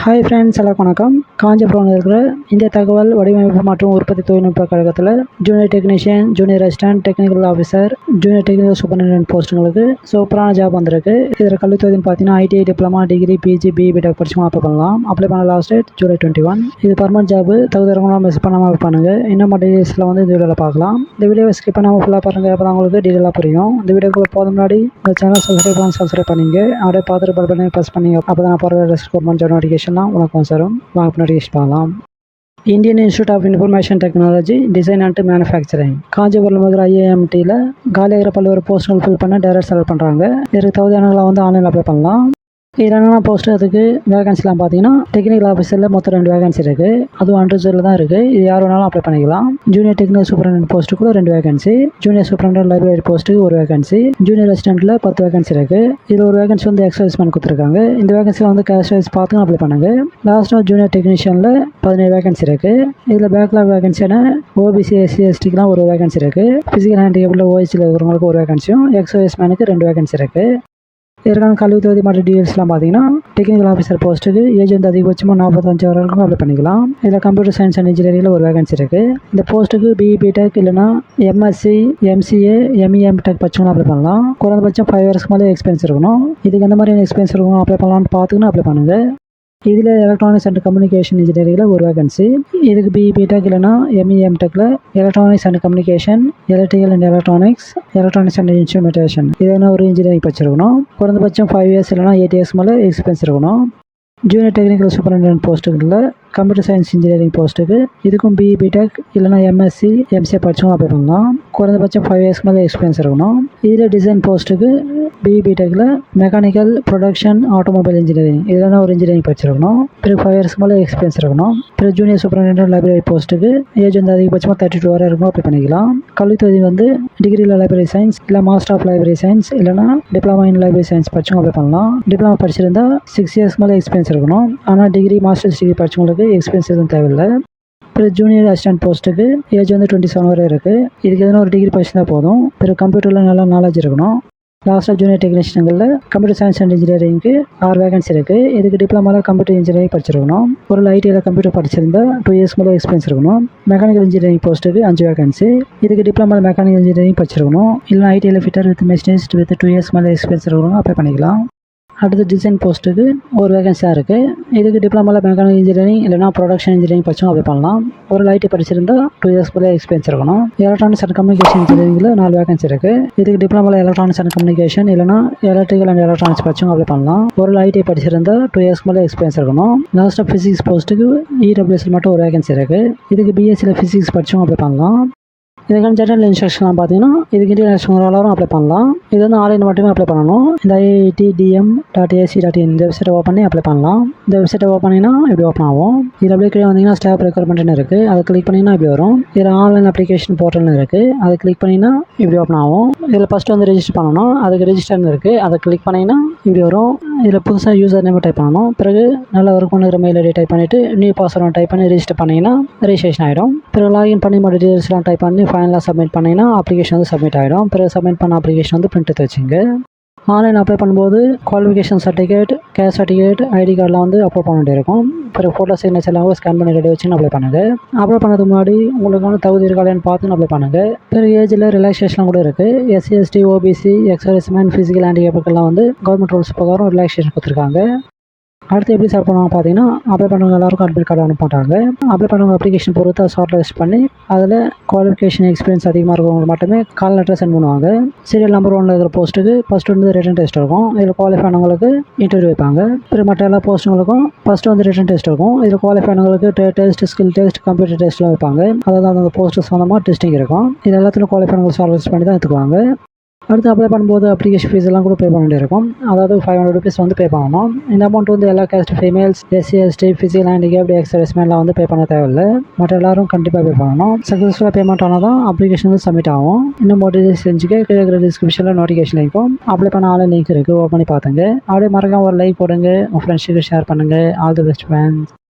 Hi friends, எல்லாருக்கும் வணக்கம். காஞ்சிபுரம்ல இருக்கிற இந்திய தகவல் வடிவமைப்பு மற்றும் உற்பத்தி தொழில்நுட்ப கழகத்தில் junior technician, junior assistant, technical officer, junior technical superintendent போஸ்ட்டுங்களுக்கு சூப்பரான ஜாப் வந்திருக்கு. இதில் கல்வி தொகுதின்னு பார்த்தீங்கன்னா IIT diploma, degree, PG, BTech படிச்சுமா அப்ளை பண்ணலாம். அப்ளை பண்ண லாஸ்ட் டேட் July 21. இது பர்மனன்ட் ஜாப். தகுதிரவங்களாம் மிஸ் பண்ணாமல் பண்ணுங்க. இன்னும் டீடைல்ஸில் வந்து இந்த வீடியோவில் பார்க்கலாம். இந்த வீடியோவை ஸ்கிப் பண்ணாமல் ஃபுல்லாக பாருங்கள். அப்போ தான் உங்களுக்கு டீட்டெயிலாக புரியும். இந்த வீடியோக்குள்ள போதும் முன்னாடி இந்த சேனல் சப்ஸ்கிரைப் பண்ணிங்க. அப்படியே பார்த்துட்டு பெல் பட்டனை ப்ரெஸ் பண்ணிங்க. அப்போ தான் போகிற ரெக்ரூட்மெண்ட் ஜாப் நோட்டிஃபிகேஷன்லாம் உனக்கு வரும். வாங்க நோட்டிஃபிகேஷன் பார்க்கலாம். Indian institute of information technology, design and manufacturing, Kanchipuram இருக்கிற IIMTயில் காலியாகிற பல்வேறு போஸ்ட்டுகள் ஃபில் பண்ண டைரக்ட் செலக்ட் பண்ணுறாங்க. இதுக்கு தகுதியானவங்களை வந்து ஆன்லைனில் அப்ளை பண்ணலாம். இது என்னென்ன போஸ்ட்டு, அதுக்கு வேகன்சிலாம் பார்த்தீங்கன்னா டெக்னிக்கல் ஆஃபீஸரில் மொத்தம் 2 வேகன்சி இருக்குது. அதுவும் அன்ரிசர்வ்டில் தான் இருக்குது. இது யார் வேணாலும் அப்ளை பண்ணிக்கலாம். ஜூனியர் டெக்னிக்கல் சூப்பரிண்டென்ட் போஸ்ட்டு கூட 2 வேகன்சி, ஜூனியர் சூப்பரிண்டென்ட் லைப்ரரி போஸ்ட்டுக்கு 1 வேகன்சி, ஜூனியர் அசிஸ்டண்ட்டில் 10 வேகன்சி இருக்குது. இதில் ஒரு வேகன்சி வந்து எக்ஸர்வைஸ்மெண்ட் கொடுத்துருக்காங்க. இந்த வேகன்சியில் வந்து கேஸ்ட் வைஸ் பார்த்து அப்ளை பண்ணுங்க. லாஸ்ட்டாக ஜூனியர் டெக்னீஷியனில் 17 வேகன்சி இருக்குது. இதில் பேக்லாக் வேகன்சியான OBC, SC, STக்குலாம் 1 வேகன்சி இருக்குது. ஃபிசிக்கல் ஹேண்டிகேப்பில் OHCயில் இருக்கிறவங்களுக்கு 1 வேகன்சியும், எக்ஸர்வைஸ்மேனுக்கு 2 வேகன்சி இருக்குது. இதற்கான கல்வி தகுதி மற்றும் டீடைல்ஸ்லாம் பார்த்தீங்கன்னா டெக்னிக்கல் ஆஃபீஸர் போஸ்ட்டுக்கு ஏஜ் வந்து அதிகபட்சமாக 45 வரைக்கும் அப்ளை பண்ணிக்கலாம். இதில் கம்ப்யூட்டர் சயின்ஸ் அண்ட் இன்ஜினியரிங்கில் 1 வேகன்சி இருக்குது. இந்த போஸ்ட்டுக்கு BE, BTech இல்லைனா MSc, MCA, ME, MTech படிச்சவங்களும் அப்ளை பண்ணலாம். குறைந்தபட்சம் 5 இயர்ஸ்க்கு மேலே எக்ஸ்பீரியன்ஸ் இருக்கணும். இதுக்கு எந்த மாதிரியான எக்ஸ்பீரியன்ஸ் இருக்கணும் அப்ளை பண்ணலாம்னு பார்த்துக்கின்னு அப்ளை பண்ணுங்கள். இதில் எலக்ட்ரானிக்ஸ் அண்ட் கம்யூனிகேஷன் இன்ஜினியரிங்கில் 1 வேகன்சி. இதுக்கு BE, BTech இல்லைனா ME, MTechல electronics and communication, electrical and electronics and instrumentation இதெல்லாம் ஒரு இன்ஜினியரிங் படிச்சிருக்கணும். குறைந்தபட்சம் 5 இயர்ஸ் இல்லைனா 8 இயர்ஸ் மேலே எக்ஸ்பீரியன்ஸ் இருக்கணும். ஜூனியர் டெக்னிக்கல் சூப்பரிண்டென்டென்ட் போஸ்ட்டுகளில் கம்ப்யூட்டர் சயின்ஸ் இன்ஜினியரிங் போஸ்ட்டுக்கு இதுக்கும் BE, BTech இல்லைனா MSc, MCA படிச்சவங்க அப்ளை பண்ணலாம். குறைந்தபட்சம் 5 இயர்ஸ் மேலே எக்ஸ்பீரியன்ஸ் இருக்கணும். இதில் டிசைன் போஸ்ட்டுக்கு BE, BTechல மெக்கானிக்கல், ப்ரொடக்ஷன், ஆட்டோமொபைல் இன்ஜினியரிங் இதெல்லாம் ஒரு இன்ஜினியரிங் படிச்சிருக்கணும். பிறகு 5 இயர்ஸ் மேலே எக்ஸ்பீரியன்ஸ் இருக்கணும். பிறகு ஜூனியர் சூப்பரிண்டென்டென்ட் லைப்ரரி போஸ்ட்டுக்கு ஏஜ் வந்து அதிகபட்சமாக 32 வரை இருக்கும் அப்ளை பண்ணிக்கலாம். கல்வி தொகுதி வந்து டிகிரியில் லைப்ரரி சயின்ஸ் இல்லை மாஸ்டர் ஆஃப் லைப்ரரி சயின்ஸ் இல்லைனா டிப்ளமா இன் லைப்ரரி சயின்ஸ் படிச்சவங்க அப்ளை பண்ணலாம். டிப்ளமா படிச்சிருந்தா 6 இயர்ஸ் மேலே எக்ஸ்பீரியன்ஸ் இருக்கணும். ஆனால் டிகிரி, மாஸ்டர்ஸ் டிகிரி படிச்சவங்களுக்கு எக்ஸ்பீரியன்ஸ் எதுவும் தேவையில்லை. பிறகு ஜூனியர் அசிஸ்டன்ட் போஸ்ட்டுக்கு ஏஜ் வந்து 27 வரை இருக்குது. இதுக்கு எதுனா ஒரு டிகிரி படிச்சிருந்தா போதும். பிறகு கம்ப்யூட்டரில் நல்லா நாலேஜ் இருக்கணும். லாஸ்ட்டாக ஜூனியர் டெக்னீஷியன்களில் கம்ப்யூட்டர் சயின்ஸ் அண்ட் இன்ஜினியரிங்க்கு 6 வேகன்சி இருக்குது. இதுக்கு டிப்ளமாவில் கம்ப்யூட்டர் இன்ஜினியரிங் படிச்சிருக்கணும். ஒரு IITயில் கம்ப்யூட்டர் படிச்சிருந்தா 2 இயர்ஸ் மேலே எக்ஸ்பீரியன்ஸ் இருக்கணும். மெக்கானிக்கல் இன்ஜினியரிங் போஸ்ட்டுக்கு 5 வேகன்சி. இதுக்கு டிப்ளமாவில் மெக்கானிக்கல் இன்ஜினியரிங் படிச்சிருக்கணும். இல்லைனா IITயில் fitter with machinist with 2 years மேலே எக்ஸ்பீரியன்ஸ் இருக்கணும் அப்ளை பண்ணிக்கலாம். அடுத்து டிசைன் போஸ்ட்டுக்கு 1 வேகன்சியாக இருக்குது. இதுக்கு டிப்ளமாவில் மெக்கானிக்கல் இன்ஜினியரிங் இல்லைனா ப்ரொடக்ஷன் இன்ஜினியரிங் படிச்சும் அப்ளை பண்ணலாம். ஒரு IIT படிச்சிருந்தா 2 இயர்ஸ் மேலே எக்ஸ்பீரியன்ஸ் இருக்கணும். எலக்ட்ரானிக்ஸ் அண்ட் கம்யூனிகேஷன் இன்ஜினியரிங்கில் 4 வேகன்சி இருக்குது. இதுக்கு டிப்ளமாவில் எலக்ட்ரானிக்ஸ் அண்ட் கம்யூனிகேஷன் இல்லைனா எலக்ட்ரிக்கல் அண்ட் எலக்ட்ரானிக்ஸ் படிச்சும் அப்ளை பண்ணலாம். ஒரு IIT படிச்சிருந்தா 2 இயர்ஸ் மேலே எக்ஸ்பீரியன்ஸ் இருக்கணும். லாஸ்ட்டாக ஃபிசிக்ஸ் போஸ்ட்டுக்கு EWSல் மட்டும் 1 வேகன்சி இருக்குது. இதுக்கு BScல ஃபிசிக்ஸ் படிச்சும் அப்ளை பண்ணலாம். இதுக்கான ஜெனரல் இன்ஸ்ட்ரக்ஷன்லாம் பார்த்தீங்கன்னா இதுக்கு இன்டர்நேஷனல் எல்லாரும் அப்ளை பண்ணலாம். இது வந்து ஆன்லைன் மட்டுமே அப்ளை பண்ணணும். இந்த IIITDM.ac.in இந்த வெப்சைட்டை ஓப்பன் பண்ணி அப்ளை பண்ணலாம். இந்த வெப்சைட்டை ஓப்பன் பண்ணிங்கன்னா இப்படி ஓப்பன் ஆகும். இதில் அப்படியே கீழே வந்தீங்கன்னா ஸ்டாஃப் ரெக்ரூட்மெண்ட்னு இருக்குது. அதை கிளிக் பண்ணிங்கன்னா இப்படி வரும். இதில் ஆன்லைன் அப்ளிகேஷன் போர்ட்டல்னு இருக்குது. அதை கிளிக் பண்ணிங்கன்னா இப்படி ஓப்பன் ஆகும். இதில் ஃபஸ்ட்டு வந்து ரெஜிஸ்டர் பண்ணணும். அதுக்கு ரெஜிஸ்டர்னு இருக்குது. அதை கிளிக் பண்ணிங்கன்னா இப்படி வரும். இதில் புதுசாக யூசர் நேம் டைப் பண்ணணும். பிறகு நல்லா ஒர்க் பண்ணுற மெயில் ஐடி டைப் பண்ணிவிட்டு நியூ பாஸ்வேர்டு டைப் பண்ணி ரெஜிஸ்டர் பண்ணிங்கன்னா ரெஜிஸ்ட்ரேஷன் ஆகிடும். பிறகு லாகின் பண்ணி மட்டும் டீடைல்ஸ்லாம் டைப் பண்ணி ஃபைனலாக சப்மிட் பண்ணிங்கன்னா அப்ளிகேஷன் வந்து சப்மிட் ஆகிடும். பிறகு சப்மிட் பண்ண அப்ளிகேஷன் வந்து பிரிண்ட் எடுத்து வச்சுங்க. ஆன்லைன் அப்ளை பண்ணும்போது qualification certificate, caste certificate, ID கார்டெலாம் வந்து அப்லோட் பண்ண வேண்டியிருக்கும். பிறகு ஃபோட்டோ சிக்னேச்சர்லாம் ஸ்கேன் பண்ணி ரெடி வச்சுன்னு அப்ளை பண்ணுங்கள். அப்ளை பண்ணதுக்கு முன்னாடி உங்களுக்கு வந்து தகுதி இருக்கான்னு பார்த்துன்னு அப்ளை பண்ணுங்கள். பிறகு ஏஜில் ரிலாக்ஸேஷன் கூட இருக்குது. SC, ST, OBC, எக்ஸர்வைஸ்மேன், ஃபிசிக்கல் ஹேண்டிகேப்புக்கெல்லாம் வந்து கவர்மெண்ட் ரூல்ஸ் பிரகாரம் ரிலாக்ஸேஷன் கொடுத்துருக்காங்க. அடுத்து எப்படி ஸ்டார்ட் பண்ணுவாங்க பார்த்தீங்கன்னா அப்ளை பண்ணுறவங்க எல்லாருக்கும் அட்மிட் கார்டு அனுப்பிட்டாங்க. அப்ளை பண்ணுறவங்க அப்ளிகேஷன் பொறுத்து ஷார்ட் லிஸ்ட் பண்ணி அதில் குவாலிஃபிகேஷன் எக்ஸ்பீரியன்ஸ் அதிகமாக இருக்கிறவங்க மட்டுமே கால் லெட்டர் சென்ட் பண்ணுவாங்க. சீரியல் நம்பர் 1 இருக்கிற போஸ்ட்டுக்கு ஃபஸ்ட்டு வந்து ரிட்டன் டெஸ்ட் இருக்கும். இதில் குவாலிஃபை ஆனவங்களுக்கு இன்டர்வியூ வைப்பாங்க. பிறகு மற்ற எல்லா போஸ்ட்டுங்களுக்கும் ஃபஸ்ட்டு வந்து ரிட்டன் டெஸ்ட் இருக்கும். இதில் குவாலிஃபை ஆனவங்களுக்கு டெஸ்ட், ஸ்கில் டெஸ்ட், கம்ப்யூட்டர் டெஸ்ட்லாம் வைப்பாங்க. அதாவது அந்த போஸ்ட்டு சொந்தமாக டெஸ்டிங் இருக்கும். இது எல்லாத்துலையும் குவாலிஃபை ஆனவங்க ஷார்ட் லிஸ்ட் பண்ணி தான் எடுத்துக்குவாங்க. அடுத்து அப்ளை பண்ணும்போது அப்ளிகேஷன் ஃபீஸ் எல்லாம் கூட பே பண்ண வேண்டியிருக்கும். அதாவது 500 rupees வந்து பே பண்ணணும். இந்த அமௌண்ட் வந்து எல்லா caste, females, SC, ST, physical handicapped, எக்ஸர்வைஸ்மேன்லாம் வந்து பே பண்ண தேவையில்லை. மற்ற எல்லாரும் கண்டிப்பாக பே பண்ணணும். சக்ஸஸ்ஃபுல்லாக பேமெண்ட் ஆனால் தான் அப்ளிகேஷன் வந்து சப்மிட் ஆகும். இன்னும் மோட்டிவேட் செஞ்சுக்க கீழே டிஸ்கிரிப்ஷனில் நோட்டிஃபிகேஷன் லிங்க்கும் அப்ளை பண்ண ஆன்லைன் லிங்க் இருக்குது. ஓப்பன் பண்ணி பார்த்துங்க. அப்படியே மறக்காம ஒரு லைக் போடுங்க. உங்கள் ஃப்ரெண்ட்ஸுக்கு ஷேர் பண்ணுங்கள். All the best friends.